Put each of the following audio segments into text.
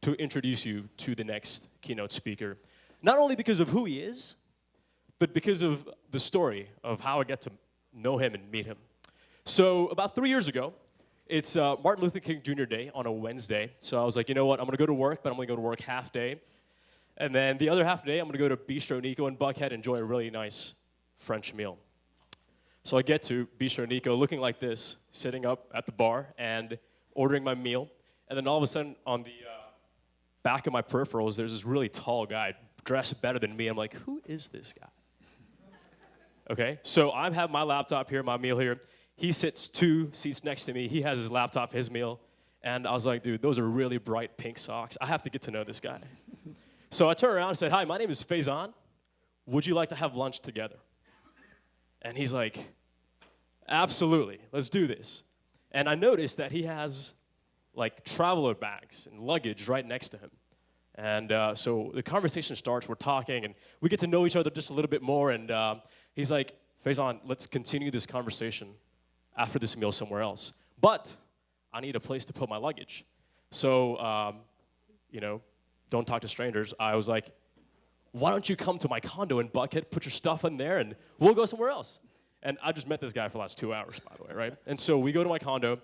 to introduce you to the next keynote speaker. Not only because of who he is, but because of the story of how I get to know him and meet him. So about 3 years ago, it's Martin Luther King Jr. Day on a Wednesday. So I was like, you know what, I'm going to go to work, but I'm going to go to work half day. And then the other half day, I'm going to go to Bistro Nico in Buckhead and enjoy a really nice French meal. So I get to Bistro Nico looking like this, sitting up at the bar and ordering my meal. And then all of a sudden, on the back of my peripherals, there's this really tall guy dressed better than me. I'm like, who is this guy? Okay, so I have my laptop here, my meal here. He sits 2 seats next to me. He has his laptop, his meal. And I was like, dude, those are really bright pink socks. I have to get to know this guy. So I turned around and said, hi, my name is Faison. Would you like to have lunch together? And he's like, absolutely, let's do this. And I noticed that he has like traveler bags and luggage right next to him. And so the conversation starts, we're talking, and we get to know each other just a little bit more. And he's like, Faison, let's continue this conversation after this meal somewhere else. But I need a place to put my luggage. So, you know, don't talk to strangers. I was like, why don't you come to my condo in Buckhead, put your stuff in there, and we'll go somewhere else. And I just met this guy for the last 2 hours, by the way, right? And so we go to my condo.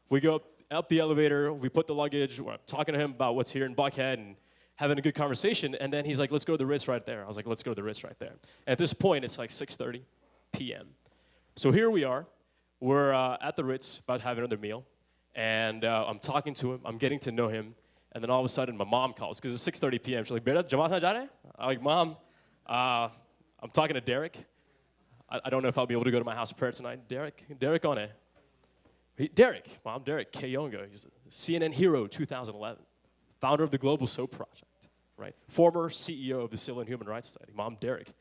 We go up the elevator. We put the luggage. We're talking to him about what's here in Buckhead and having a good conversation. And then he's like, let's go to the Ritz right there. I was like, let's go to the Ritz right there. And at this point, it's like 6:30 p.m. So here we are. We're at the Ritz about to have another meal. And I'm talking to him. I'm getting to know him. And then all of a sudden, my mom calls because it's 6:30 p.m. She's like, Beta, Jamal Jare? I'm like, Mom, I'm talking to Derek. I don't know if I'll be able to go to my house for prayer tonight. Derek on it. Derek, Mom, Derek Kayongo. He's a CNN Hero 2011, founder of the Global Soap Project, right? Former CEO of the Civil and Human Rights Society. Mom, Derek.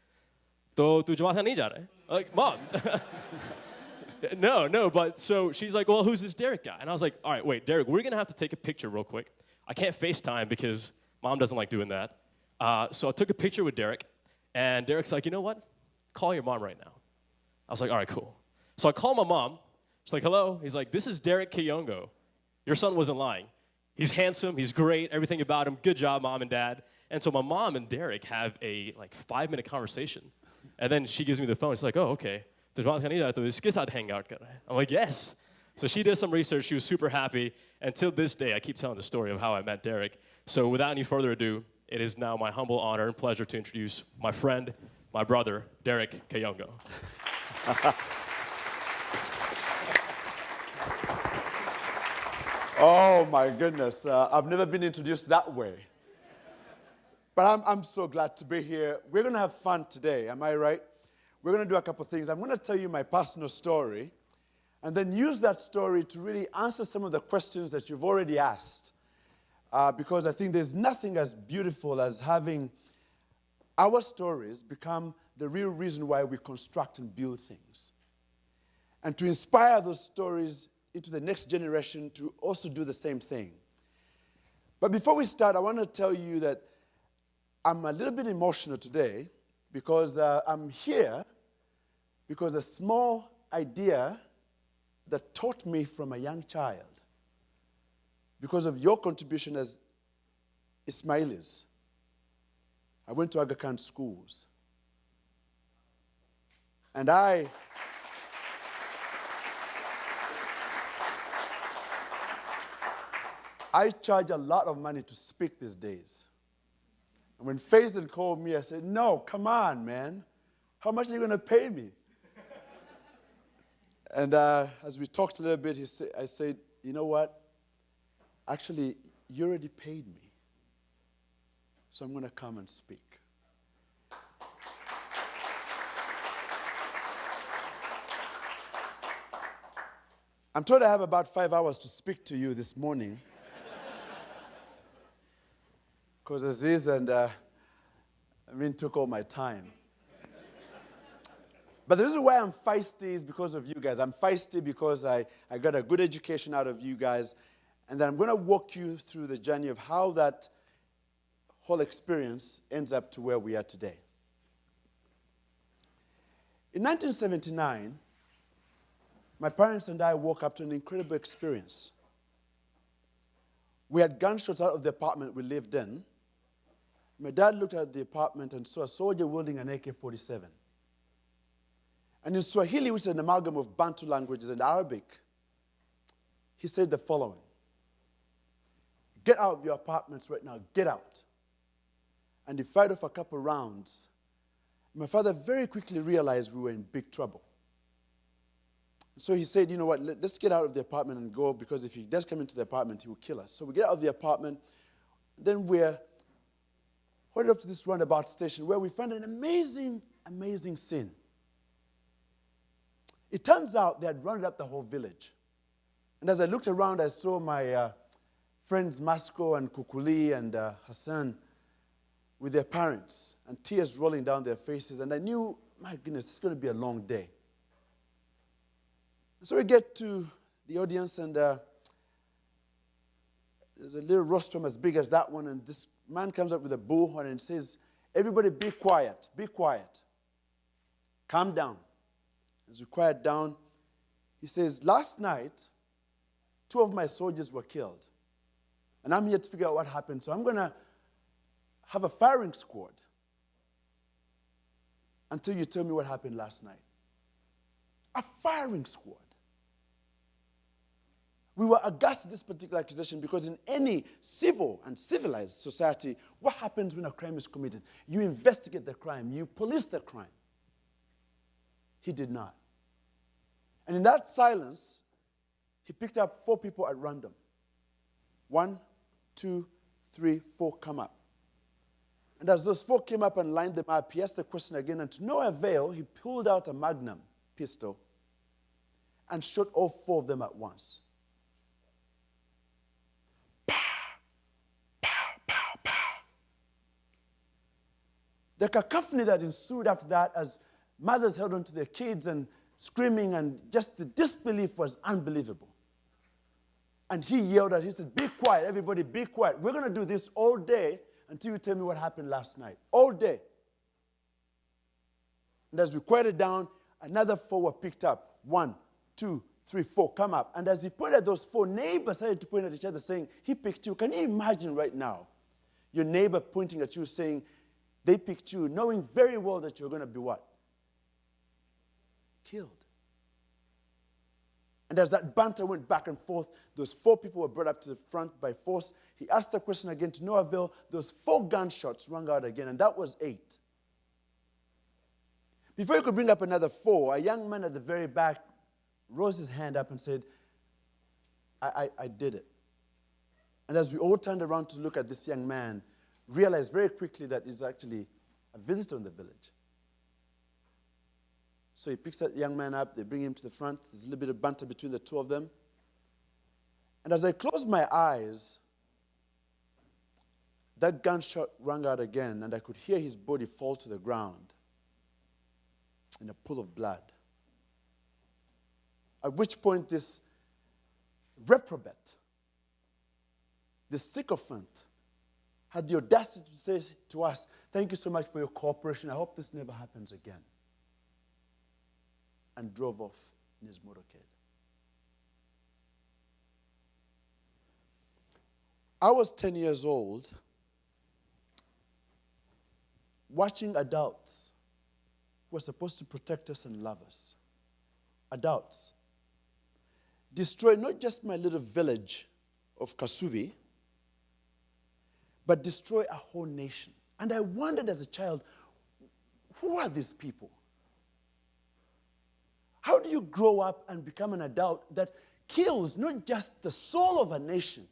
Tu Jamal Jare? Like, Mom. No, but so she's like, well, who's this Derek guy? And I was like, all right, wait, Derek, we're going to have to take a picture real quick. I can't FaceTime because Mom doesn't like doing that. So I took a picture with Derek, and Derek's like, you know what? Call your mom right now. I was like, all right, cool. So I call my mom. She's like, hello. He's like, this is Derek Kayongo. Your son wasn't lying. He's handsome. He's great. Everything about him. Good job, Mom and Dad. And so my mom and Derek have a 5-minute conversation. And then she gives me the phone. She's like, oh, okay. I'm like, yes. So she did some research. She was super happy. And till this day, I keep telling the story of how I met Derek. So without any further ado, it is now my humble honor and pleasure to introduce my friend, my brother, Derek Kayongo. Oh, my goodness. I've never been introduced that way. But I'm so glad to be here. We're going to have fun today. Am I right? We're going to do a couple things. I'm going to tell you my personal story and then use that story to really answer some of the questions that you've already asked. Because I think there's nothing as beautiful as having our stories become the real reason why we construct and build things. And to inspire those stories into the next generation to also do the same thing. But before we start, I want to tell you that I'm a little bit emotional today because I'm here because a small idea that taught me from a young child, because of your contribution as Ismailis. I went to Aga Khan schools. And I charge a lot of money to speak these days. And when Faison called me, I said, no, come on, man. How much are you going to pay me? And as we talked a little bit, I said, you know what? Actually, you already paid me. So I'm going to come and speak. I'm told I have about 5 hours to speak to you this morning. Because Aziz and Amin took all my time. But the reason why I'm feisty is because of you guys. I'm feisty because I got a good education out of you guys. And then I'm going to walk you through the journey of how that whole experience ends up to where we are today. In 1979, my parents and I woke up to an incredible experience. We had gunshots out of the apartment we lived in. My dad looked at the apartment and saw a soldier wielding an AK-47. And in Swahili, which is an amalgam of Bantu languages and Arabic, he said the following: "Get out of your apartments right now, get out." And he fired off a couple rounds. My father very quickly realized we were in big trouble. So he said, "You know what, let's get out of the apartment and go, because if he does come into the apartment, he will kill us." So we get out of the apartment. Then we're headed up to this roundabout station where we find an amazing, amazing scene. It turns out they had rounded up the whole village. And as I looked around, I saw my friends Masco and Kukuli and Hassan with their parents, and tears rolling down their faces. And I knew, my goodness, it's going to be a long day. So we get to the audience, and there's a little rostrum as big as that one, and this man comes up with a bullhorn and says, "Everybody be quiet, be quiet. Calm down." As we quiet down, he says, "Last night, 2 of my soldiers were killed. And I'm here to figure out what happened. So I'm going to have a firing squad until you tell me what happened last night." A firing squad. We were aghast at this particular accusation, because in any civil and civilized society, what happens when a crime is committed? You investigate the crime. You police the crime. He did not. And in that silence, he picked up 4 people at random. 1, 2, 3, 4 come up. And as those 4 came up and lined them up, he asked the question again, and to no avail, he pulled out a Magnum pistol and shot all 4 of them at once. The cacophony that ensued after that, as mothers held on to their kids and screaming, and just the disbelief was unbelievable. And he yelled out, he said, "Be quiet, everybody, be quiet. We're going to do this all day until you tell me what happened last night." All day. And as we quieted down, another 4 were picked up. 1, 2, 3, 4 come up. And as he pointed at those 4, neighbors started to point at each other saying, "He picked you." Can you imagine right now your neighbor pointing at you saying, they picked you, knowing very well that you're going to be what? Killed. And as that banter went back and forth, those 4 people were brought up to the front by force. He asked the question again, to no avail. Those 4 gunshots rang out again, and that was 8. Before he could bring up another 4, a young man at the very back rose his hand up and said, I did it. And as we all turned around to look at this young man, realized very quickly that he's actually a visitor in the village. So he picks that young man up, they bring him to the front. There's a little bit of banter between the 2 of them. And as I closed my eyes, that gunshot rang out again, and I could hear his body fall to the ground in a pool of blood. At which point this reprobate, this sycophant, had the audacity to say to us, "Thank you so much for your cooperation. I hope this never happens again." And drove off in his motorcade. I was 10 years old, watching adults who were supposed to protect us and love us, adults, destroy not just my little village of Kasubi, but destroy a whole nation. And I wondered as a child, who are these people? How do you grow up and become an adult that kills not just the soul of a nation,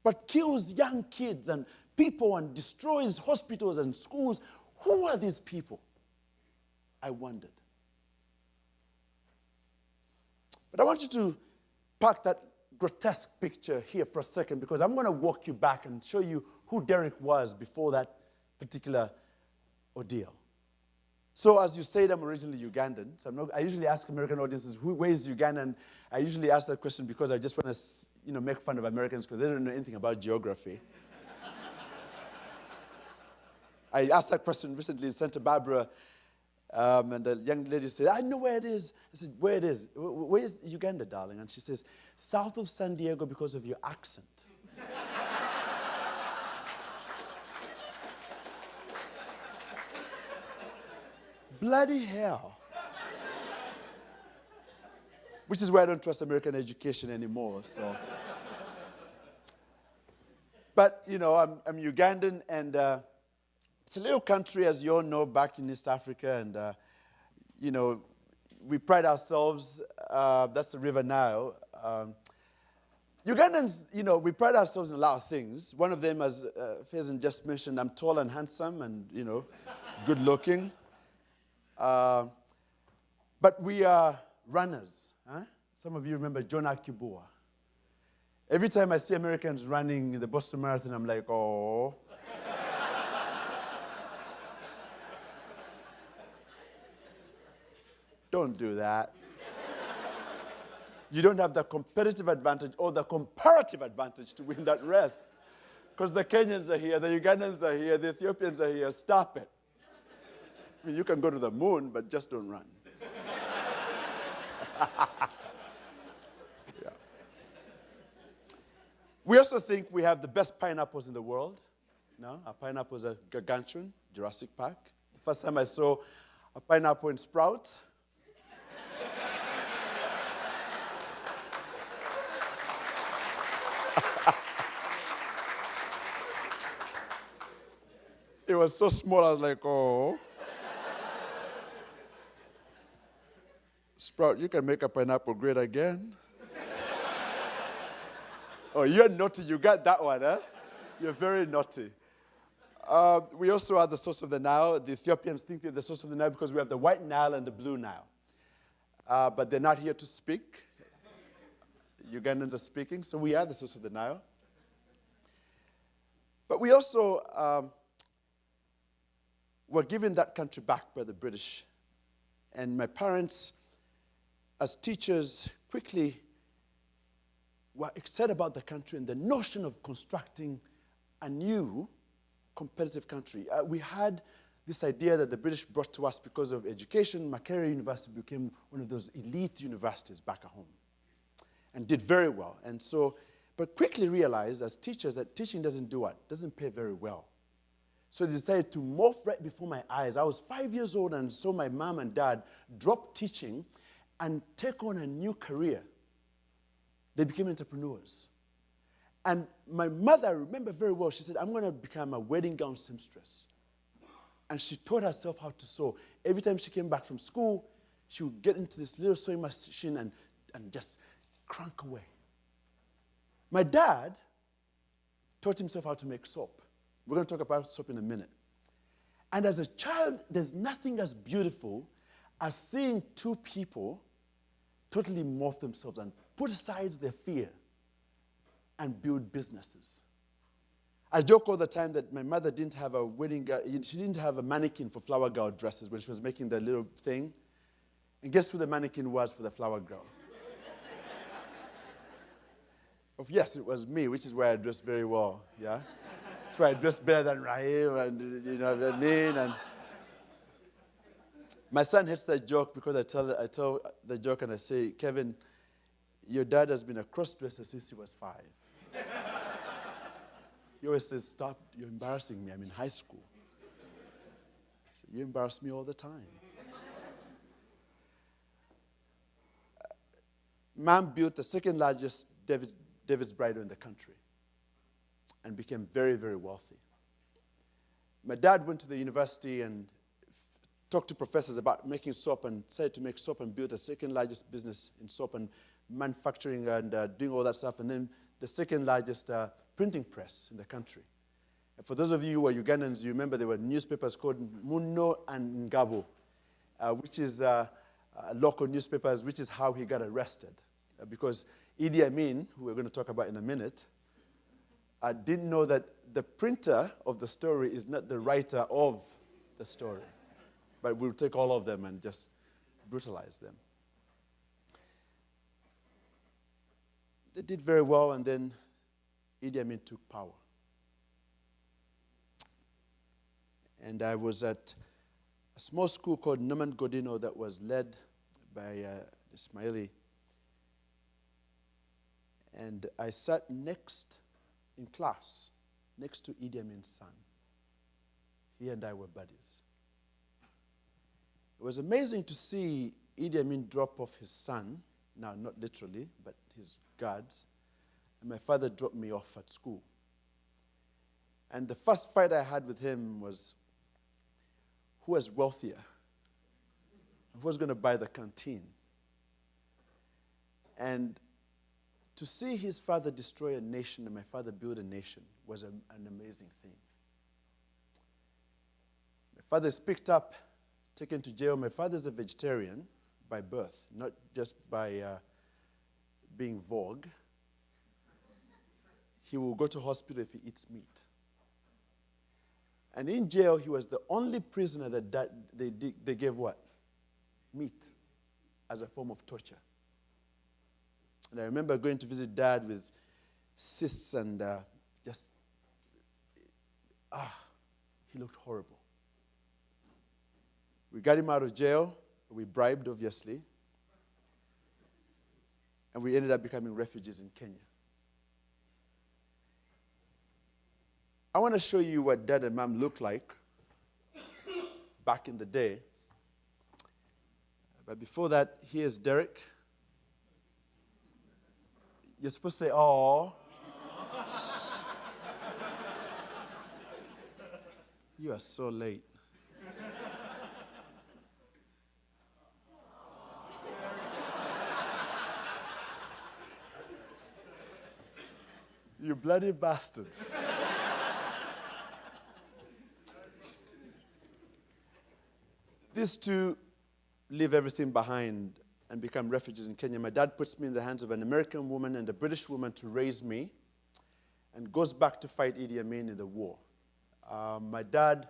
but kills young kids and people and destroys hospitals and schools? Who are these people? I wondered. But I want you to park that grotesque picture here for a second, because I'm going to walk you back and show you who Derek was before that particular ordeal. So as you said, I'm originally Ugandan. So I usually ask American audiences, where is Uganda? And I usually ask that question because I just want to make fun of Americans because they don't know anything about geography. I asked that question recently in Santa Barbara, and the young lady said, "I know where it is." I said, "Where it is? Where is Uganda, darling?" And she says, "South of San Diego because of your accent." Bloody hell. Which is why I don't trust American education anymore, so. But, you know, I'm Ugandan, and it's a little country, as you all know, back in East Africa, and, you know, we pride ourselves, that's the River Nile. Ugandans, you know, we pride ourselves in a lot of things. One of them, as Faison just mentioned, I'm tall and handsome and, you know, good looking. But we are runners. Huh? Some of you remember Jonah Kibua. Every time I see Americans running the Boston Marathon, I'm like, oh. Don't do that. You don't have the competitive advantage or the comparative advantage to win that race. Because the Kenyans are here, the Ugandans are here, the Ethiopians are here. Stop it. I mean, you can go to the moon, but just don't run. Yeah. We also think we have the best pineapples in the world. No, our pineapples are gargantuan, Jurassic Park. The first time I saw a pineapple in sprout, it was so small, I was like, oh. Sprout, you can make a pineapple great again. Oh, you're naughty. You got that one, huh? You're very naughty. We also are the source of the Nile. The Ethiopians think they're the source of the Nile because we have the White Nile and the Blue Nile. But they're not here to speak. Ugandans are speaking, so we are the source of the Nile. But we also were given that country back by the British. And my parents, as teachers, quickly were excited about the country and the notion of constructing a new competitive country. We had this idea that the British brought to us because of education. Makerere University became one of those elite universities back at home and did very well. And so, but quickly realized as teachers that teaching doesn't do what? Doesn't pay very well. So they decided to morph right before my eyes. I was 5 years old and saw my mom and dad drop teaching and take on a new career. They became entrepreneurs. And my mother, I remember very well, she said, I'm going to become a wedding gown seamstress. And she taught herself how to sew. Every time she came back from school, she would get into this little sewing machine and just crank away. My dad taught himself how to make soap. We're going to talk about soap in a minute. And as a child, there's nothing as beautiful as seeing two people totally morph themselves and put aside their fear and build businesses. I joke all the time that my mother didn't have a she didn't have a mannequin for flower girl dresses when she was making the little thing. And guess who the mannequin was for the flower girl? Oh, yes, it was me, which is why I dressed very well, yeah? That's why I dress better than Rahim and, you know what I mean? And my son hates that joke because I tell the joke and I say, Kevin, your dad has been a cross-dresser since he was 5. He always says, stop, you're embarrassing me. I'm in high school. So you embarrass me all the time. Mom built the second largest David's bridal in the country and became very, very wealthy. My dad went to the university and talked to professors about making soap and decided to make soap and built the second largest business in soap and manufacturing and doing all that stuff, and then the second largest printing press in the country. And for those of you who are Ugandans, you remember there were newspapers called Muno and Ngabo, which is local newspapers, which is how he got arrested. Because Idi Amin, who we're going to talk about in a minute, didn't know that the printer of the story is not the writer of the story. But we'll take all of them and just brutalize them. They did very well, and then Idi Amin took power. And I was at a small school called Norman Godino that was led by Ismaili. And I sat next in class, next to Idi Amin's son. He and I were buddies. It was amazing to see Idi Amin drop off his son, now not literally, but his guards, and my father dropped me off at school. And the first fight I had with him was who was wealthier, who was going to buy the canteen. And to see his father destroy a nation and my father build a nation was an amazing thing. My father is picked up, taken to jail. My father's a vegetarian by birth, not just by being vogue. He will go to hospital if he eats meat. And in jail, he was the only prisoner that they gave what? Meat as a form of torture. And I remember going to visit Dad with cysts and he looked horrible. We got him out of jail. We bribed, obviously. And we ended up becoming refugees in Kenya. I want to show you what Dad and Mom looked like back in the day. But before that, here's Derek. You're supposed to say, "Oh." You are so late. You bloody bastards. These two leave everything behind and become refugees in Kenya. My dad puts me in the hands of an American woman and a British woman to raise me and goes back to fight Idi Amin in the war. My dad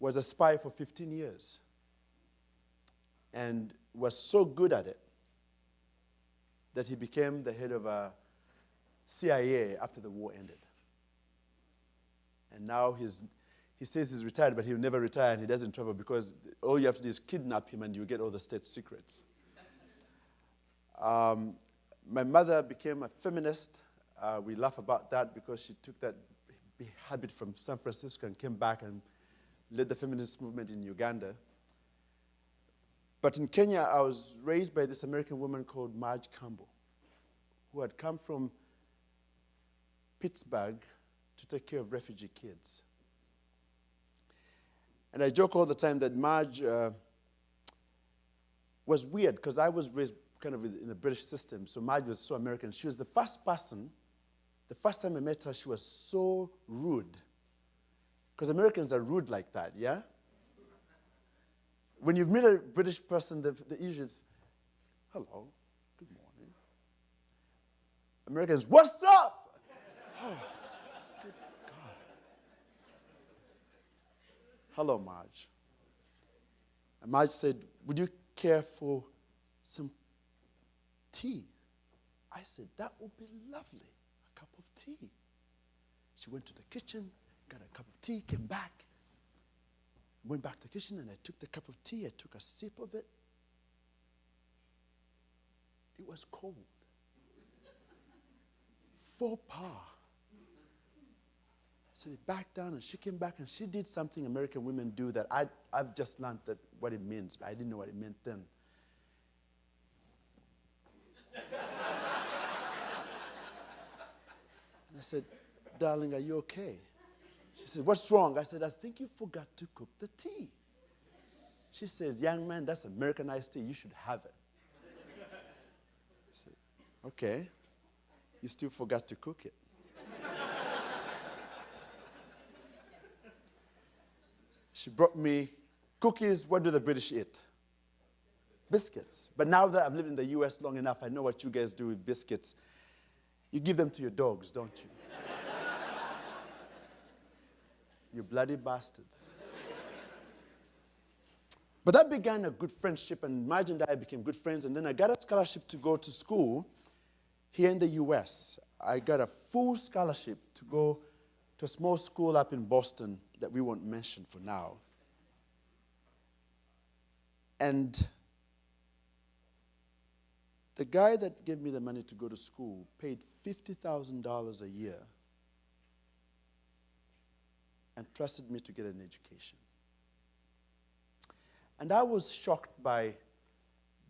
was a spy for 15 years and was so good at it that he became the head of a CIA after the war ended. And now he says he's retired, but he'll never retire and he doesn't travel because all you have to do is kidnap him and you get all the state secrets. My mother became a feminist. We laugh about that because she took that habit from San Francisco and came back and led the feminist movement in Uganda. But in Kenya, I was raised by this American woman called Marge Campbell, who had come from Pittsburgh to take care of refugee kids. And I joke all the time that Marge was weird because I was raised kind of in the British system, so Marge was so American. She was the first person, the first time I met her, she was so rude. Because Americans are rude like that, yeah? When you meet a British person, the usual is, "Hello, good morning." Americans, "What's up?" Oh, good God. "Hello, Marge." And Marge said, "Would you care for some tea?" I said, "That would be lovely, a cup of tea." She went to the kitchen, got a cup of tea, came back, went back to the kitchen, and I took the cup of tea, I took a sip of it. It was cold. Faux pas. So they backed down, and she came back, and she did something American women do that I've just learned that what it means, but I didn't know what it meant then. And I said, "Darling, are you okay?" She said, "What's wrong?" I said, "I think you forgot to cook the tea." She says, "Young man, that's American iced tea. You should have it." I said, "Okay, you still forgot to cook it." She brought me cookies. What do the British eat? Biscuits. But now that I've lived in the US long enough, I know what you guys do with biscuits. You give them to your dogs, don't you? You bloody bastards. But that began a good friendship, and Marge and I became good friends, and then I got a scholarship to go to school here in the US. I got a full scholarship to go to a small school up in Boston that we won't mention for now. And the guy that gave me the money to go to school paid $50,000 a year and trusted me to get an education. And I was shocked by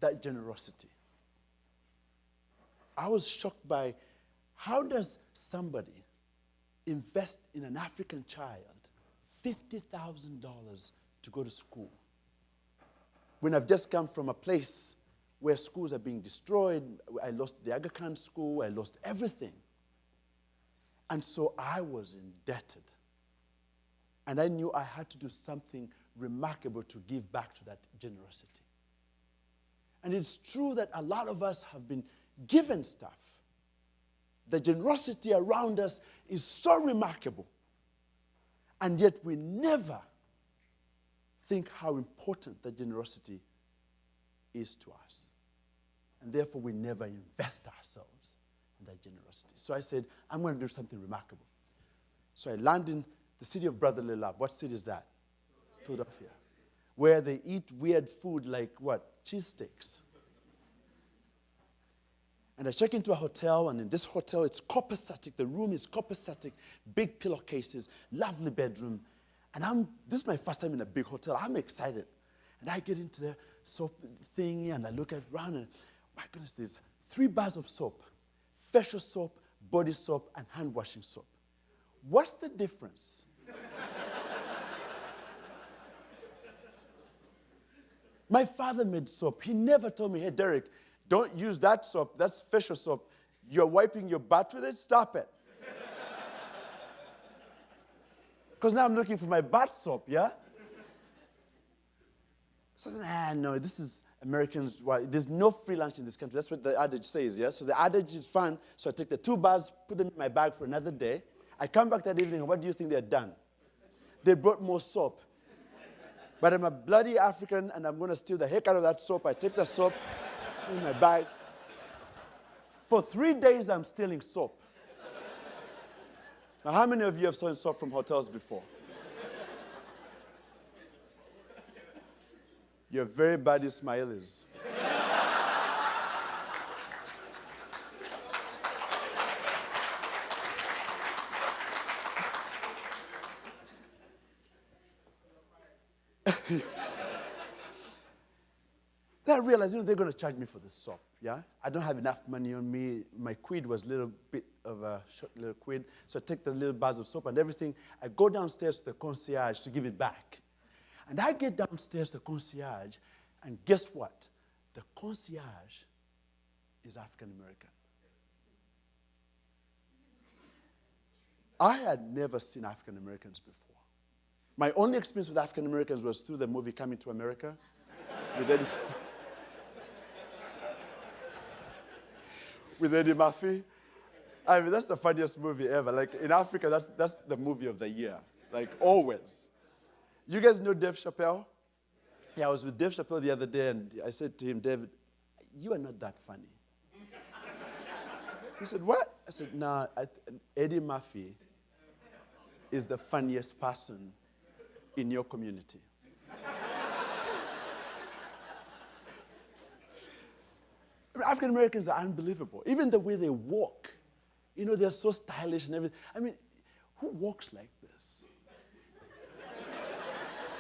that generosity. I was shocked by how does somebody invest in an African child $50,000 to go to school when I've just come from a place where schools are being destroyed. I lost the Aga Khan school. I lost everything. And so I was indebted. And I knew I had to do something remarkable to give back to that generosity. And it's true that a lot of us have been given stuff. The generosity around us is so remarkable. And yet we never think how important that generosity is to us. And therefore we never invest ourselves in that generosity. So I said, I'm going to do something remarkable. So I landed in the city of brotherly love. What city is that? Philadelphia. Where they eat weird food like what? Cheesesteaks. And I check into a hotel, and in this hotel, it's copacetic. The room is copacetic, big pillowcases, lovely bedroom. And this is my first time in a big hotel. I'm excited. And I get into the soap thing, and I look around, and my goodness, there's 3 bars of soap: facial soap, body soap, and hand washing soap. What's the difference? My father made soap. He never told me, hey, Derek, don't use that soap. That's facial soap. You're wiping your butt with it? Stop it. Because now I'm looking for my butt soap, yeah? So I said, no, this is Americans. Well, there's no free lunch in this country. That's what the adage says, yeah? So the adage is fun. So I take the 2 bars, put them in my bag for another day. I come back that evening, and what do you think they're done? They brought more soap. But I'm a bloody African, and I'm going to steal the heck out of that soap. I take the soap in my bag. For 3 days, I'm stealing soap. Now, how many of you have stolen soap from hotels before? You're very bad Ismailis. Then I realized, they're going to charge me for the soap, yeah? I don't have enough money on me. My quid was a little bit of a short little quid. So I take the little bars of soap and everything. I go downstairs to the concierge to give it back. And I get downstairs to the concierge, and guess what? The concierge is African American. I had never seen African Americans before. My only experience with African Americans was through the movie Coming to America with Eddie Murphy. I mean, that's the funniest movie ever. Like, in Africa, that's the movie of the year. Like, always. You guys know Dave Chappelle? Yeah, I was with Dave Chappelle the other day, and I said to him, David, you are not that funny. He said, what? I said, nah, Eddie Murphy is the funniest person in your community. I mean, African Americans are unbelievable. Even the way they walk, they're so stylish and everything. I mean, who walks like this?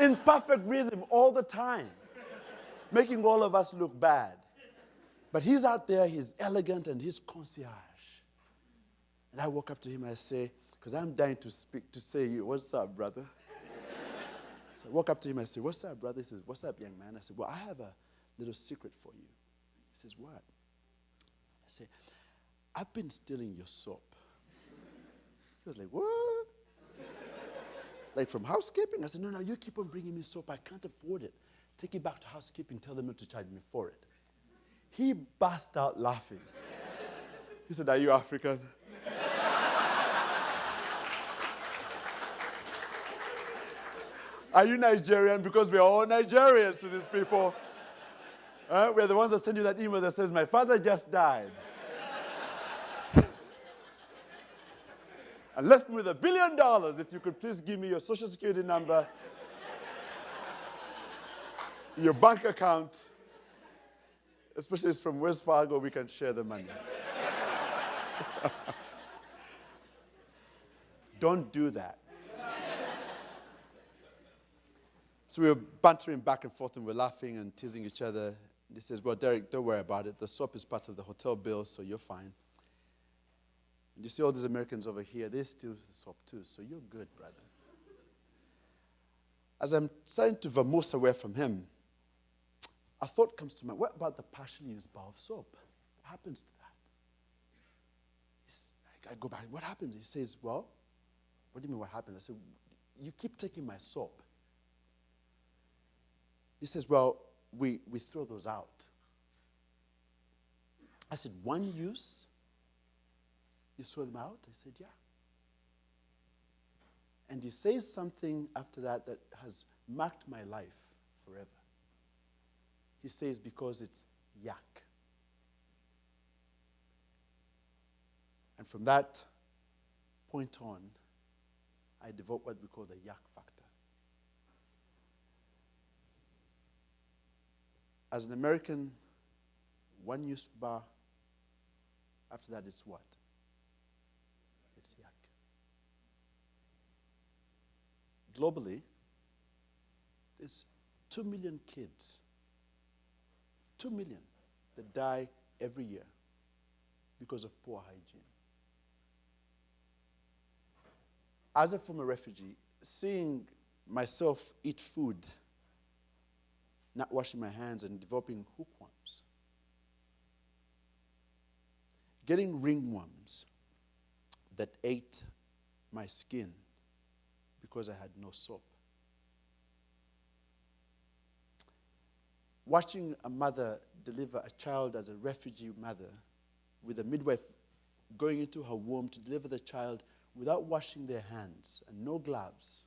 In perfect rhythm all the time, making all of us look bad. But he's out there, he's elegant, and he's concierge. And I walk up to him, I say, because I'm dying to say, what's up, brother? So I walk up to him, I say, what's up, brother? He says, what's up, young man? I said, well, I have a little secret for you. He says, what? I say, I've been stealing your soap. He was like, what? Like from housekeeping? I said, no, you keep on bringing me soap. I can't afford it. Take it back to housekeeping. Tell them not to charge me for it. He burst out laughing. He said, are you African? Are you Nigerian? Because we're all Nigerians to these people. We're the ones that send you that email that says, my father just died. And left me with $1 billion. If you could please give me your social security number, your bank account, especially if it's from West Fargo, we can share the money. Don't do that. So we were bantering back and forth, and we're laughing and teasing each other. He says, well, Derek, don't worry about it. The soap is part of the hotel bill, so you're fine. And you see all these Americans over here, they steal the soap too, so you're good, brother. As I'm starting to vamoose away from him, a thought comes to mind. What about the partially used bar of soap? What happens to that? I go back, what happens? He says, well, what do you mean what happens? I said, you keep taking my soap. He says, well, we throw those out. I said, one use? You throw them out? I said, yeah. And he says something after that that has marked my life forever. He says, because it's yuck. And from that point on, I developed what we call the yuck factor. As an American, one use bar, after that it's what? It's yuck. Globally, there's 2 million kids, 2 million, that die every year because of poor hygiene. As a former refugee, seeing myself eat food, not washing my hands and developing hookworms, getting ringworms that ate my skin because I had no soap. Watching a mother deliver a child as a refugee mother with a midwife going into her womb to deliver the child without washing their hands and no gloves,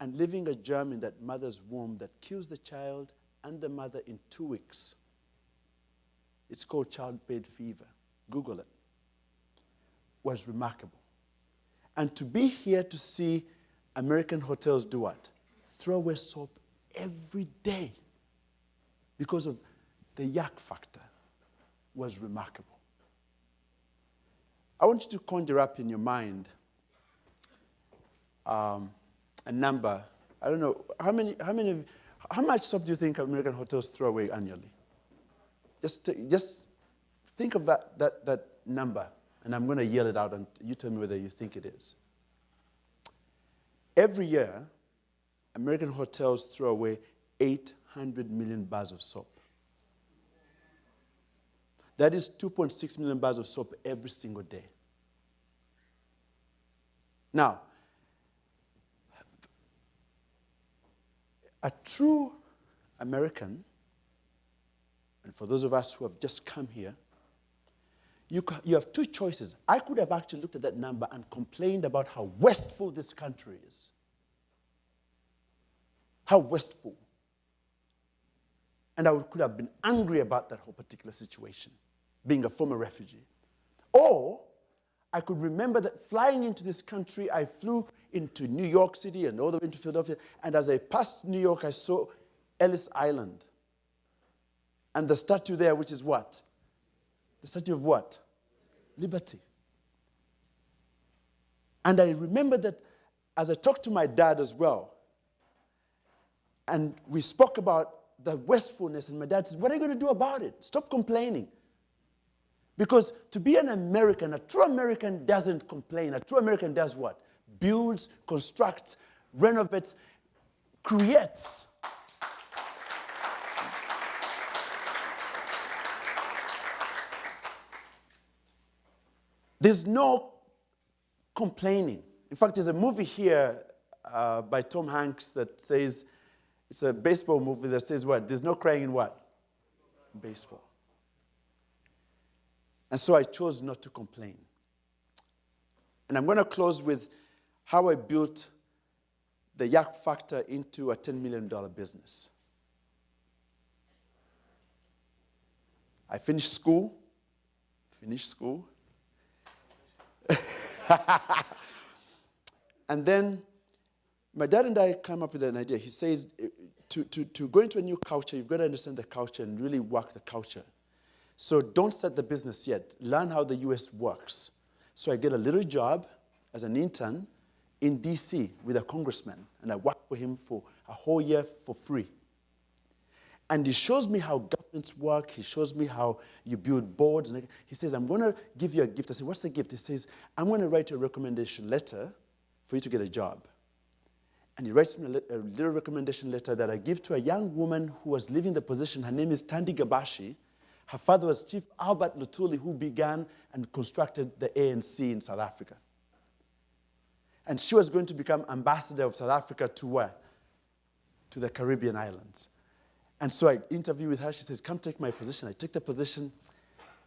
and leaving a germ in that mother's womb that kills the child and the mother in 2 weeks. It's called childbed fever. Google it. Was remarkable. And to be here to see American hotels do what? Throw away soap every day because of the yuck factor was remarkable. I want you to conjure up in your mind a number. I don't know, how much soap do you think American hotels throw away annually? Just think of that number, and I'm going to yell it out, and you tell me whether you think it is. Every year, American hotels throw away 800 million bars of soap. That is 2.6 million bars of soap every single day. Now, a true American, and for those of us who have just come here, you have two choices. I could have actually looked at that number and complained about how wasteful this country is. How wasteful. And I could have been angry about that whole particular situation, being a former refugee. Or I could remember that flying into this country, I flew into New York City and all the way into Philadelphia, and as I passed New York, I saw Ellis Island. And the statue there, which is what? The statue of what? Liberty. And I remember that as I talked to my dad as well, and we spoke about the wastefulness, and my dad said, what are you going to do about it? Stop complaining. Because to be an American, a true American doesn't complain. A true American does what? Builds, constructs, renovates, creates. There's no complaining. In fact, there's a movie here by Tom Hanks that says, it's a baseball movie that says what? There's no crying in what? Baseball. And so I chose not to complain. And I'm going to close with how I built the yuck factor into a $10 million business. I finished school. And then my dad and I come up with an idea. He says, to go into a new culture, you've got to understand the culture and really work the culture. So don't start the business yet. Learn how the US works. So I get a little job as an intern in D.C. with a congressman, and I worked for him for a whole year for free. And he shows me how governments work. He shows me how you build boards. And he says, I'm going to give you a gift. I say, what's the gift? He says, I'm going to write you a recommendation letter for you to get a job. And he writes me a little recommendation letter that I give to a young woman who was leaving the position. Her name is Tandi Gabashi. Her father was Chief Albert Lutuli, who began and constructed the ANC in South Africa. And she was going to become ambassador of South Africa to where? To the Caribbean islands. And so I interview with her. She says, come take my position. I take the position,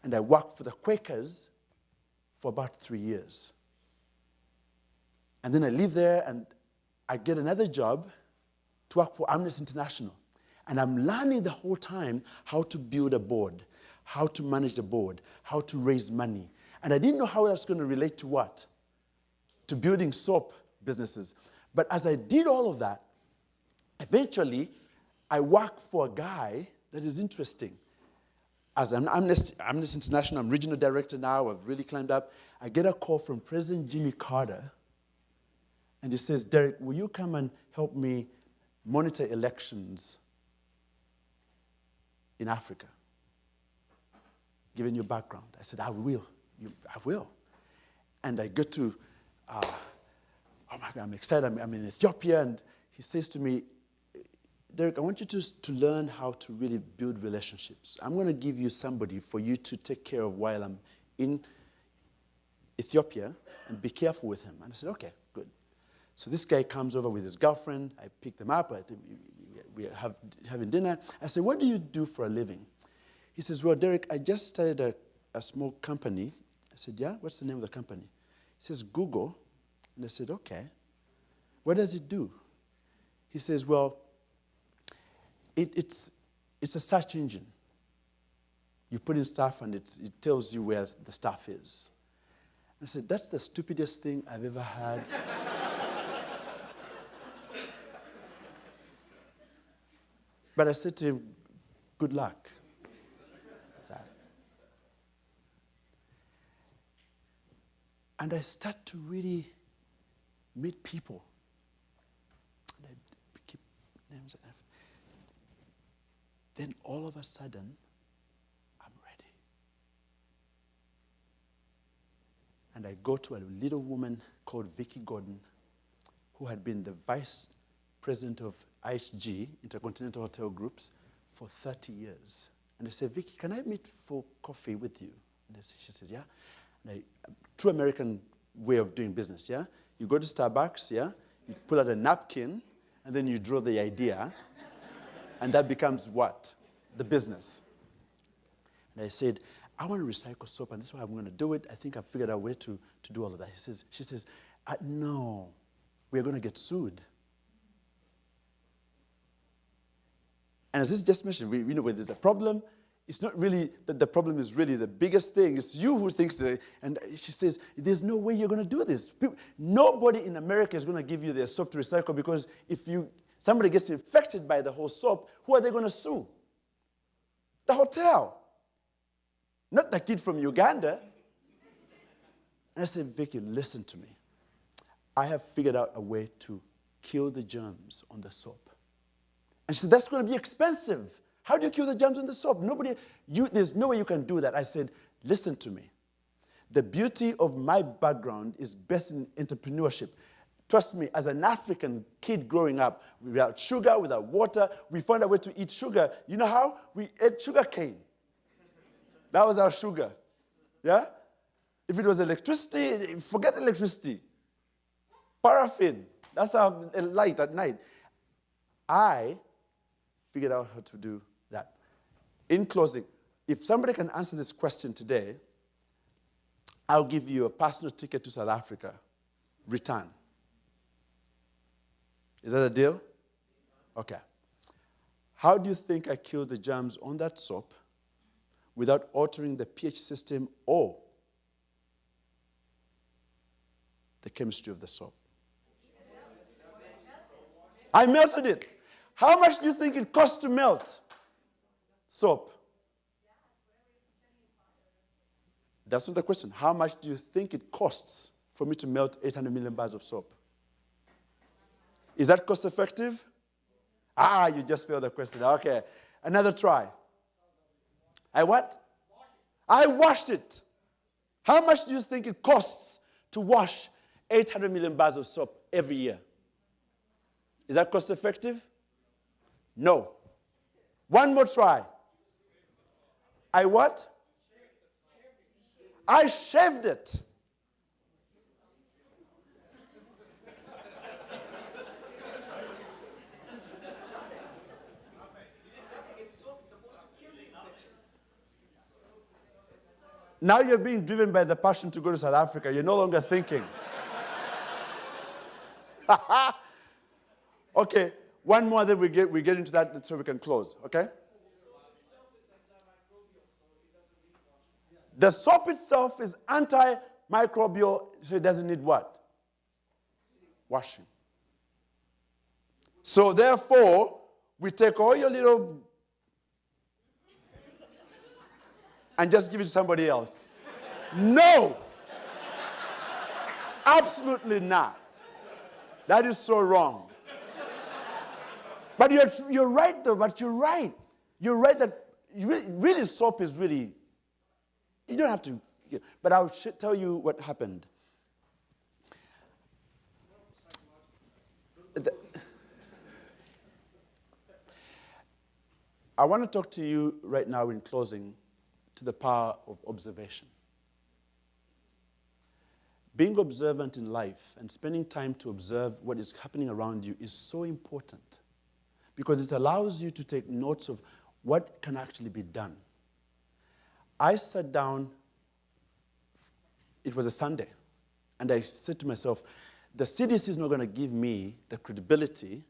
and I work for the Quakers for about 3 years. And then I leave there, and I get another job to work for Amnesty International. And I'm learning the whole time how to build a board, how to manage the board, how to raise money. And I didn't know how that's going to relate to what? To building soap businesses. But as I did all of that, eventually, I work for a guy that is interesting. As an Amnesty International, I'm regional director now, I've really climbed up. I get a call from President Jimmy Carter, and he says, Derek, will you come and help me monitor elections in Africa, given your background? I said, I will. I will. And I get to, oh my God, I'm excited. I'm in Ethiopia, and he says to me, Derek, I want you to learn how to really build relationships. I'm going to give you somebody for you to take care of while I'm in Ethiopia, and be careful with him. And I said, okay, good. So this guy comes over with his girlfriend. I pick them up. We have having dinner. I said, what do you do for a living? He says, well, Derek, I just started a small company. I said, yeah? What's the name of the company? He says, Google. And I said, okay. What does it do? He says, well, it's a search engine. You put in stuff, and it tells you where the stuff is. And I said, that's the stupidest thing I've ever heard. But I said to him, good luck. And I start to really meet people. And I keep names and everything. Then all of a sudden, I'm ready. And I go to a little woman called Vicky Gordon, who had been the vice president of IHG, Intercontinental Hotel Groups, for 30 years. And I said, Vicky, can I meet for coffee with you? And she says, yeah. And true American way of doing business, yeah? You go to Starbucks, yeah? You pull out a napkin, and then you draw the idea, and that becomes what? The business. And I said, I want to recycle soap, and this is how I'm going to do it. I think I've figured out a way to do all of that. She says, no, we're going to get sued. And as this just mentioned, we know when there's a problem, it's not really that the problem is really the biggest thing. It's you who thinks that. And she says, there's no way you're going to do this. Nobody in America is going to give you their soap to recycle, because if somebody gets infected by the whole soap, who are they going to sue? The hotel. Not the kid from Uganda. And I said, Vicky, listen to me. I have figured out a way to kill the germs on the soap. And she said, that's going to be expensive. How do you kill the germs on the soap? There's no way you can do that. I said, listen to me. The beauty of my background is best in entrepreneurship. Trust me, as an African kid growing up, without sugar, without water, we found a way to eat sugar. You know how? We ate sugar cane. That was our sugar. Yeah? If it was electricity, forget electricity. Paraffin. That's our light at night. I figured out how to do that. In closing, if somebody can answer this question today, I'll give you a personal ticket to South Africa, return. Is that a deal? Okay. How do you think I killed the germs on that soap without altering the pH system or the chemistry of the soap? I melted it. How much do you think it costs to melt soap? That's not the question. How much do you think it costs for me to melt 800 million bars of soap? Is that cost effective? Ah, you just failed the question. Okay. Another try. I what? I washed it. How much do you think it costs to wash 800 million bars of soap every year? Is that cost effective? No. One more try. I what? I shaved it. Now you're being driven by the passion to go to South Africa. You're no longer thinking. Okay, one more, then we get into that so we can close, okay? The soap itself is antimicrobial, so it doesn't need what? Washing. So therefore, we take all your little and just give it to somebody else. No! Absolutely not. That is so wrong. But you're right, though. But you're right. You're right that really soap is really, you don't have to. But I'll tell you what happened. I want to talk to you right now in closing to the power of observation. Being observant in life and spending time to observe what is happening around you is so important because it allows you to take notes of what can actually be done. I sat down, it was a Sunday, and I said to myself, the CDC is not going to give me the credibility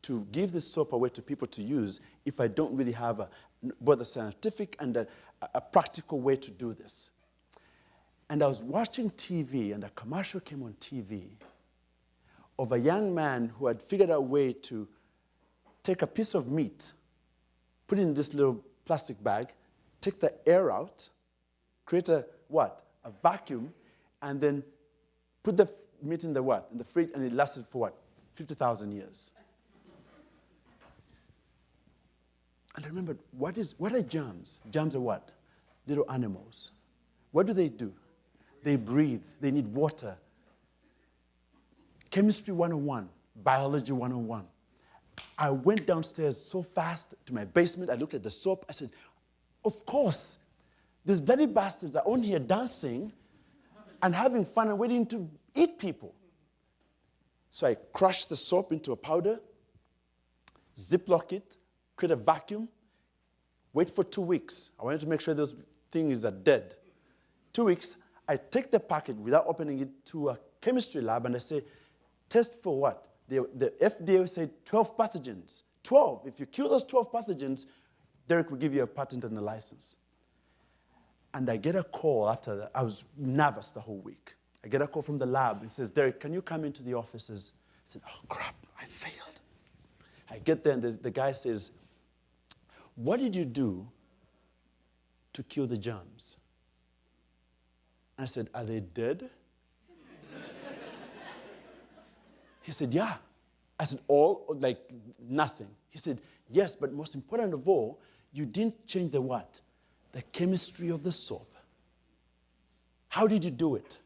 to give this soap away to people to use if I don't really have both a scientific and a practical way to do this. And I was watching TV, and a commercial came on TV of a young man who had figured out a way to take a piece of meat, put it in this little plastic bag, take the air out, create a what? A vacuum, and then put the meat in the what? In the fridge, and it lasted for what? 50,000 years. And I remembered, what are germs? Germs are what? Little animals. What do? They breathe. They need water. Chemistry 101, biology 101. I went downstairs so fast to my basement. I looked at the soap. I said, of course, these bloody bastards are on here dancing and having fun and waiting to eat people. So I crushed the soap into a powder, Ziploc it, create a vacuum, wait for 2 weeks. I wanted to make sure those things are dead. 2 weeks, I take the packet without opening it to a chemistry lab and I say, test for what? The FDA said 12 pathogens. 12. If you kill those 12 pathogens, Derek will give you a patent and a license. And I get a call after that. I was nervous the whole week. I get a call from the lab. He says, Derek, can you come into the offices? I said, oh, crap, I failed. I get there, and the guy says, what did you do to kill the germs? And I said, are they dead? He said, yeah. I said, all? Like, nothing. He said, yes, but most important of all, you didn't change the what? The chemistry of the soap. How did you do it?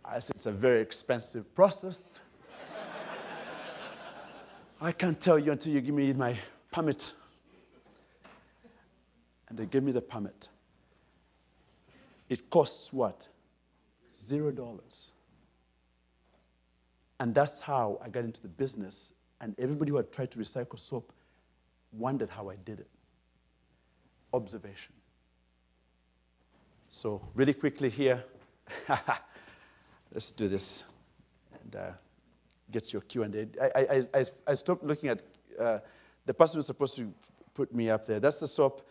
I said, it's a very expensive process. I can't tell you until you give me my permit. And they gave me the permit. It costs what? $0. And that's how I got into the business. And everybody who had tried to recycle soap wondered how I did it. Observation. So really quickly here, let's do this and get your Q&A. I stopped looking at the person who's supposed to put me up there. That's the soap.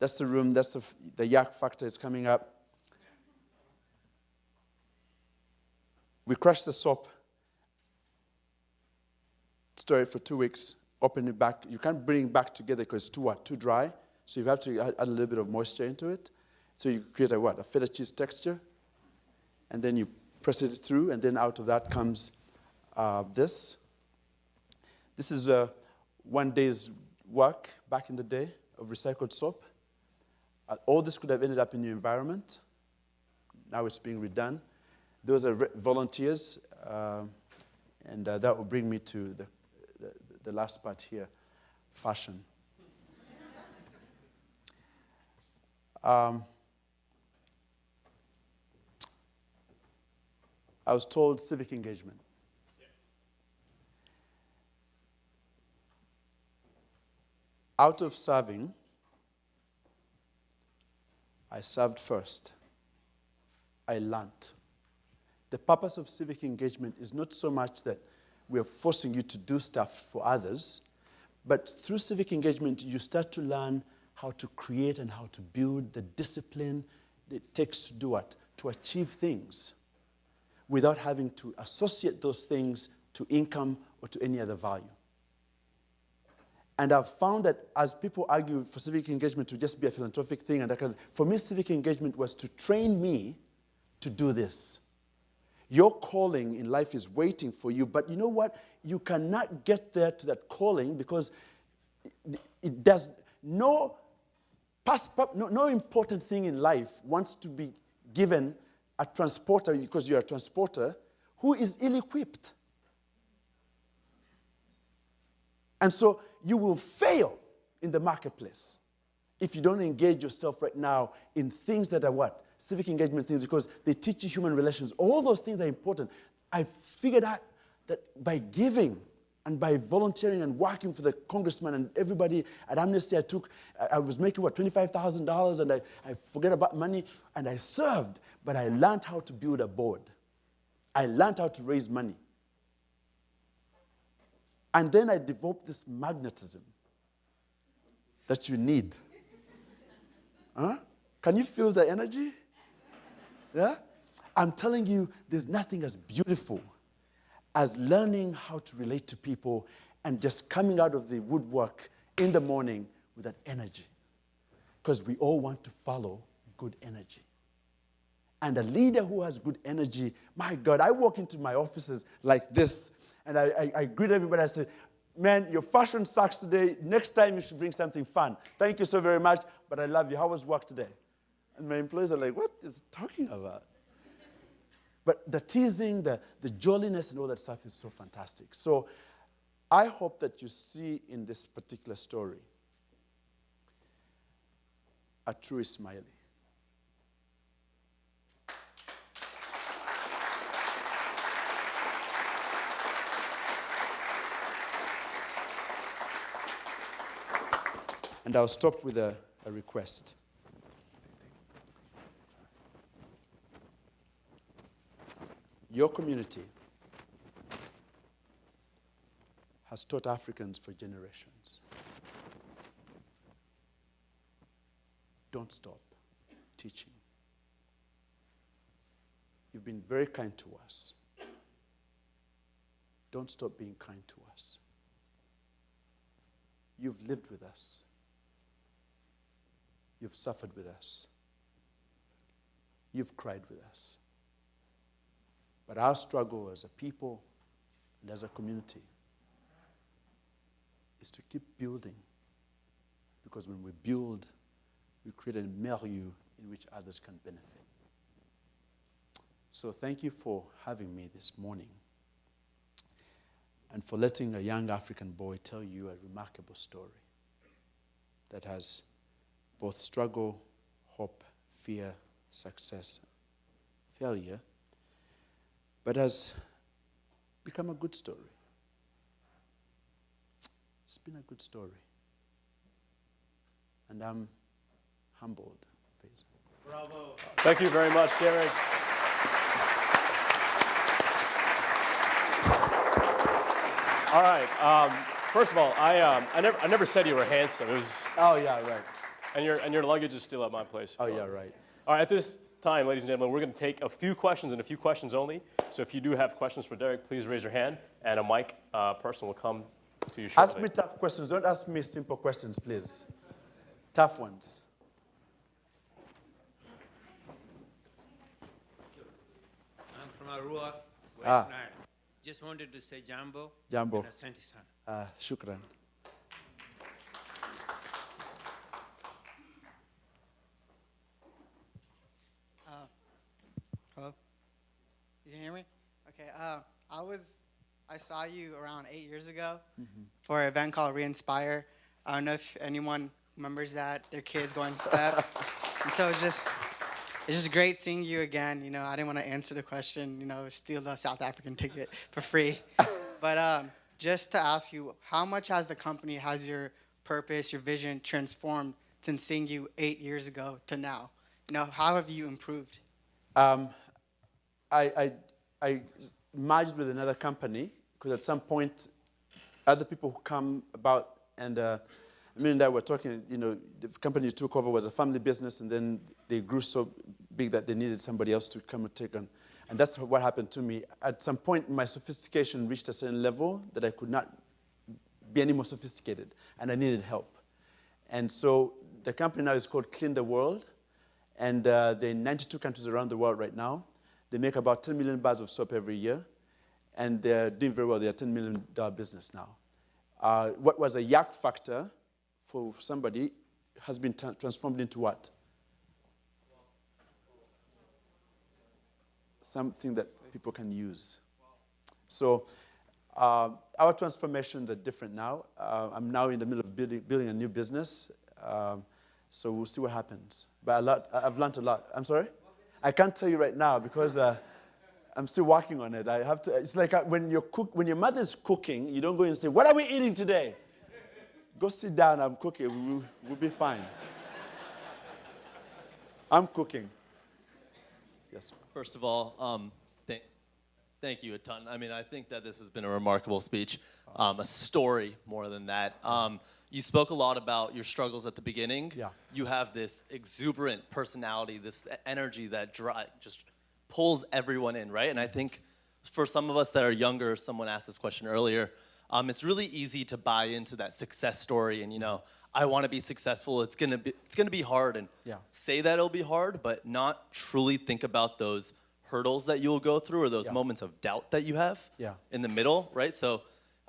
That's the room. That's the yak factor is coming up. We crushed the soap, store it for 2 weeks, open it back. You can't bring it back together because it's too what? Too dry. So you have to add a little bit of moisture into it. So you create a what? A feta cheese texture. and then you press it through, and then out of that comes this. This is 1 day's work back in the day of recycled soap. All this could have ended up in your environment. Now it's being redone. Those are volunteers, and that will bring me to the last part here, fashion. I was told civic engagement. Out of serving, I served first. I learned. The purpose of civic engagement is not so much that we are forcing you to do stuff for others, but through civic engagement, you start to learn how to create and how to build the discipline it takes to do what? To achieve things without having to associate those things to income or to any other value. And I've found that as people argue for civic engagement to just be a philanthropic thing, and that kind of, for me, civic engagement was to train me to do this. Your calling in life is waiting for you, but you know what? You cannot get there to that calling because it does no important thing in life wants to be given a transporter because you're a transporter who is ill-equipped. And so you will fail in the marketplace if you don't engage yourself right now in things that are what? Civic engagement things, because they teach you human relations. All those things are important. I figured out that by giving and by volunteering and working for the congressman and everybody at Amnesty, I was making, what, $25,000, and I forget about money, and I served, but I learned how to build a board. I learned how to raise money. And then I developed this magnetism that you need. Huh? Can you feel the energy? Yeah? I'm telling you, there's nothing as beautiful as learning how to relate to people and just coming out of the woodwork in the morning with that energy. Because we all want to follow good energy. And a leader who has good energy, my God, I walk into my offices like this, and I greet everybody. I say, man, your fashion sucks today. Next time you should bring something fun. Thank you so very much, but I love you. How was work today? And my employees are like, what is he talking about? But the teasing, the jolliness and all that stuff is so fantastic. So I hope that you see in this particular story a true Ismaili. And I'll stop with a request. Your community has taught Africans for generations. Don't stop teaching. You've been very kind to us. Don't stop being kind to us. You've lived with us. You've suffered with us. You've cried with us. But our struggle as a people and as a community is to keep building. Because when we build, we create a milieu in which others can benefit. So thank you for having me this morning and for letting a young African boy tell you a remarkable story that has both struggle, hope, fear, success, failure, but has become a good story. It's been a good story. And I'm humbled, Faisal. Bravo. Thank you very much, Derek. All right. First of all, I never said you were handsome. It was. Oh yeah, right. And your luggage is still at my place. Oh yeah, right. All right. At this time, ladies and gentlemen, we're going to take a few questions and a few questions only. So if you do have questions for Derek, please raise your hand, and a mic person will come to you shortly. Ask me tough questions. Don't ask me simple questions, please. Tough ones. from Arua, West Ah. Nile. Just wanted to say jambo. Jambo. And asante sana. Shukran. Hello? You can hear me? Okay. I saw you around 8 years ago for an event called Re-Inspire. I don't know if anyone remembers that. Their kids going to step. And so it's just great seeing you again. You know, I didn't want to answer the question, you know, steal the South African ticket for free. But just to ask you, how much has the company, has your purpose, your vision transformed since seeing you 8 years ago to now? You know, how have you improved? I merged with another company because at some point, other people who come about and me and I were talking, you know, the company you took over was a family business and then they grew so big that they needed somebody else to come and take on. And that's what happened to me. At some point, my sophistication reached a certain level that I could not be any more sophisticated and I needed help. And so the company now is called Clean the World. And they're in 92 countries around the world right now. They make about 10 million bars of soap every year. And they're doing very well. They're a $10 million business now. What was a yak factor for somebody has been transformed into what? Something that people can use. So our transformations are different now. I'm now in the middle of building a new business. So we'll see what happens. But I've learned a lot. I'm sorry? I can't tell you right now because I'm still working on it. I have to. It's like when your mother's cooking, you don't go and say, "What are we eating today?" Go sit down. I'm cooking. We'll be fine. I'm cooking. Yes. First of all, thank you a ton. I mean, I think that this has been a remarkable speech, a story more than that. You spoke a lot about your struggles at the beginning. Yeah. You have this exuberant personality, this energy that just pulls everyone in, right? And I think for some of us that are younger, someone asked this question earlier, it's really easy to buy into that success story and, you know, I want to be successful. It's gonna be hard, and say that it'll be hard, but not truly think about those hurdles that you'll go through or those moments of doubt that you have in the middle, right? So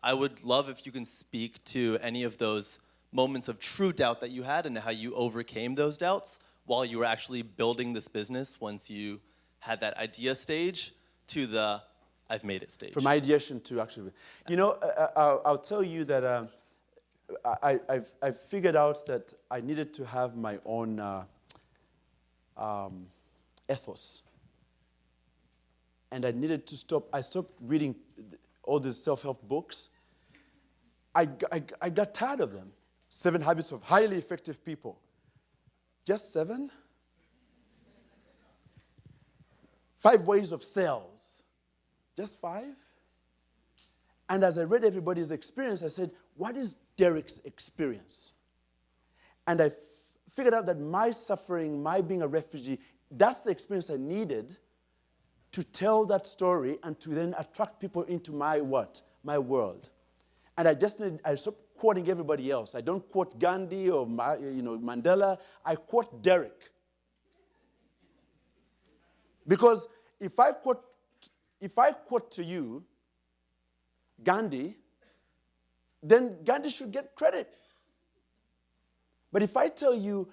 I would love if you can speak to any of those moments of true doubt that you had and how you overcame those doubts while you were actually building this business once you had that idea stage to the I've made it stage. From ideation to actually, you know, I'll tell you that I figured out that I needed to have my own ethos. And I needed to stop. I stopped reading all these self-help books. I got tired of them. 7 Habits of Highly Effective People. Just 7? 5 Ways of Sales. Just 5? And as I read everybody's experience, I said, what is Derek's experience? And I figured out that my suffering, my being a refugee, that's the experience I needed to tell that story and to then attract people into my what? My world. And I stopped quoting everybody else. I don't quote Gandhi or Mandela. I quote Derek. Because if I quote to you Gandhi, then Gandhi should get credit. But if I tell you,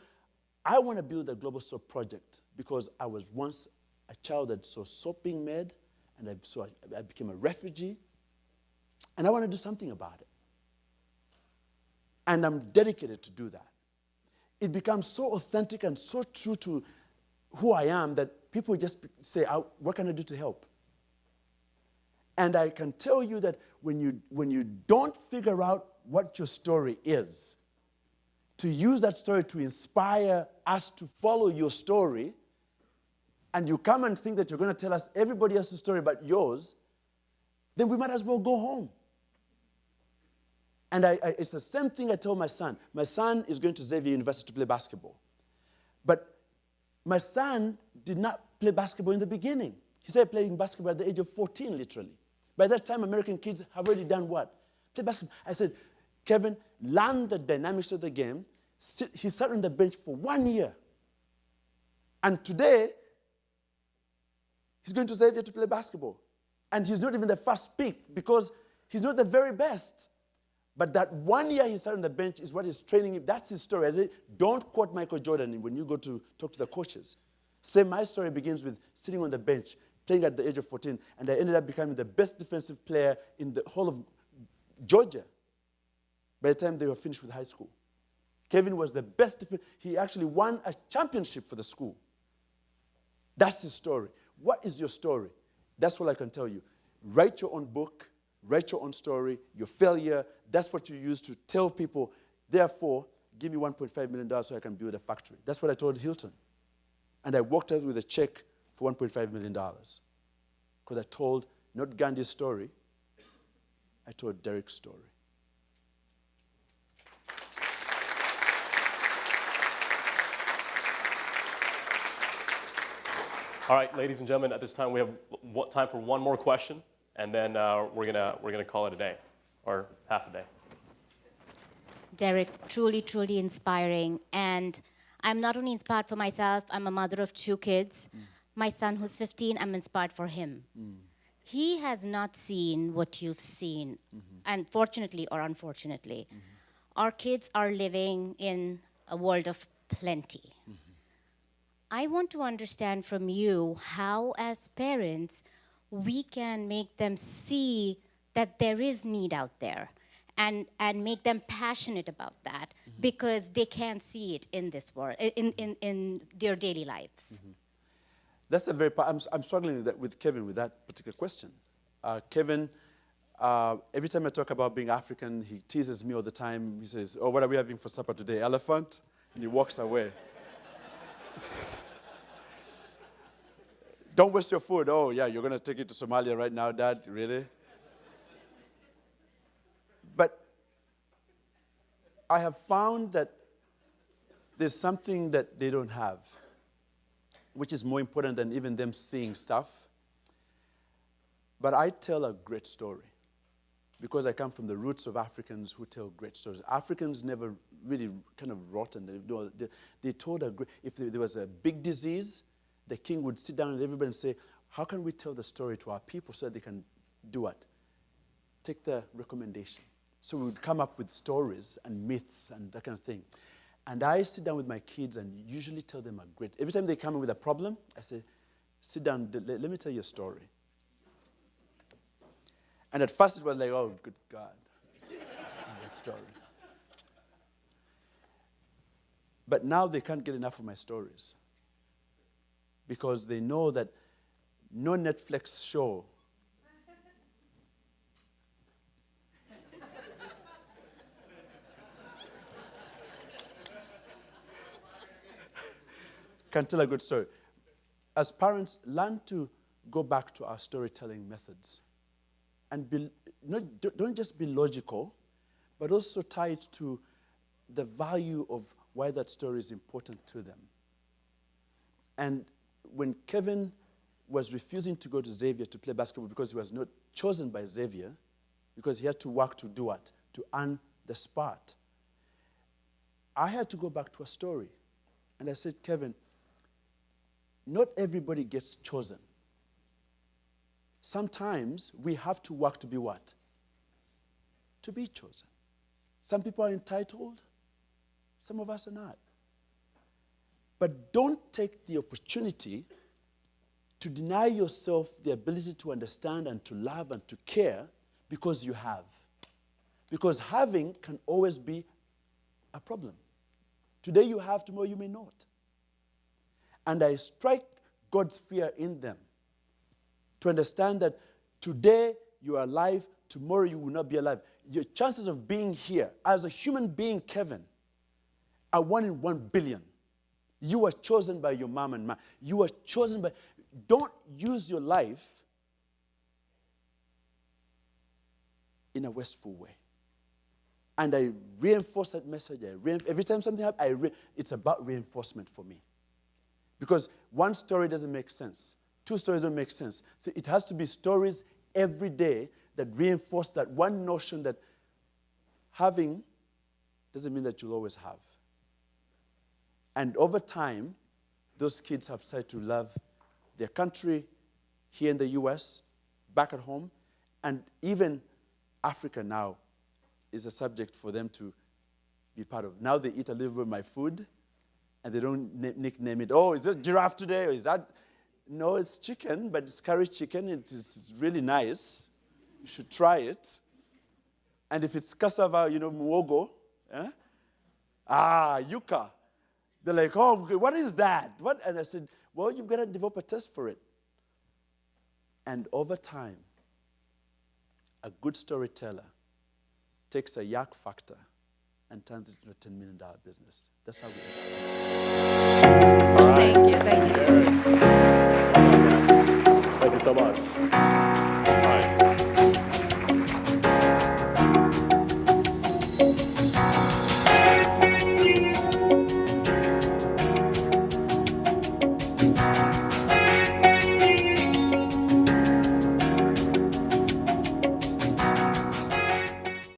I want to build a global soap project because I was once a child that saw soap being made, and I became a refugee, and I want to do something about it. And I'm dedicated to do that. It becomes so authentic and so true to who I am that people just say, what can I do to help? And I can tell you that when you don't figure out what your story is, to use that story to inspire us to follow your story, and you come and think that you're going to tell us everybody else's story but yours, then we might as well go home. And it's the same thing I tell my son. My son is going to Xavier University to play basketball. But my son did not play basketball in the beginning. He started playing basketball at the age of 14, literally. By that time, American kids have already done what? Play basketball. I said, Kevin, learn the dynamics of the game. He sat on the bench for 1 year. And today, He's going to Xavier to play basketball. And he's not even the first pick because he's not the very best. But that 1 year he sat on the bench is what is training him. That's his story. I say, don't quote Michael Jordan when you go to talk to the coaches. Say my story begins with sitting on the bench, playing at the age of 14, and I ended up becoming the best defensive player in the whole of Georgia by the time they were finished with high school. Kevin was the best. He actually won a championship for the school. That's his story. What is your story? That's all I can tell you. Write your own book. Write your own story. Your failure. That's what you use to tell people, therefore, give me $1.5 million so I can build a factory. That's what I told Hilton. And I walked out with a check for $1.5 million. Because I told not Gandhi's story, I told Derek's story. All right, ladies and gentlemen, at this time we have time for one more question, and then we're gonna call it a day, or half a day. Derek, truly, truly inspiring. And I'm not only inspired for myself, I'm a mother of 2 kids. My son, who's 15, I'm inspired for him. He has not seen what you've seen, and fortunately or unfortunately. Our kids are living in a world of plenty. I want to understand from you how, as parents, we can make them see that there is need out there and make them passionate about that because they can't see it in this world, in their daily lives. That's a very. I'm struggling with Kevin with that particular question. Kevin, every time I talk about being African, he teases me all the time. He says, "Oh, what are we having for supper today? Elephant?" And he walks away. Don't waste your food. Oh, yeah, you're going to take it to Somalia right now, Dad? Really? But I have found that there's something that they don't have, which is more important than even them seeing stuff. But I tell a great story because I come from the roots of Africans who tell great stories. Africans never really kind of rotten. They told a great, if there was a big disease, the king would sit down with everybody and say, how can we tell the story to our people so that they can do what? Take the recommendation. So we would come up with stories and myths and that kind of thing. And I sit down with my kids and usually tell them a great, every time they come in with a problem, I say, sit down, let me tell you a story. And at first it was like, oh, good God, a story. But now they can't get enough of my stories because they know that no Netflix show can tell a good story. As parents, learn to go back to our storytelling methods. And don't just be logical, but also tie it to the value of why that story is important to them. And when Kevin was refusing to go to Xavier to play basketball because he was not chosen by Xavier, because he had to work to do what? To earn the spot. I had to go back to a story. And I said, Kevin, not everybody gets chosen. Sometimes we have to work to be what? To be chosen. Some people are entitled. Some of us are not. But don't take the opportunity to deny yourself the ability to understand and to love and to care because you have. Because having can always be a problem. Today you have, tomorrow you may not. And I strike God's fear in them to understand that today you are alive, tomorrow you will not be alive. Your chances of being here as a human being, Kevin, are 1 in 1 billion. You are chosen by your mom and ma. You are chosen by... Don't use your life in a wasteful way. And I reinforce that message. Every time something happens, it's about reinforcement for me. Because one story doesn't make sense. 2 stories don't make sense. It has to be stories every day that reinforce that one notion that having doesn't mean that you'll always have. And over time, those kids have started to love their country here in the US, back at home, and even Africa now is a subject for them to be part of. Now they eat a little bit of my food, and they don't nickname it, oh, is that giraffe today, or is that? No, it's chicken, but it's curry chicken. It's really nice. You should try it. And if it's cassava, muogo, yuca. They're like, oh, what is that? What? And I said, well, you've got to develop a taste for it. And over time, a good storyteller takes a yak factor and turns it into a $10 million business. That's how we Thank you. Thank you so much.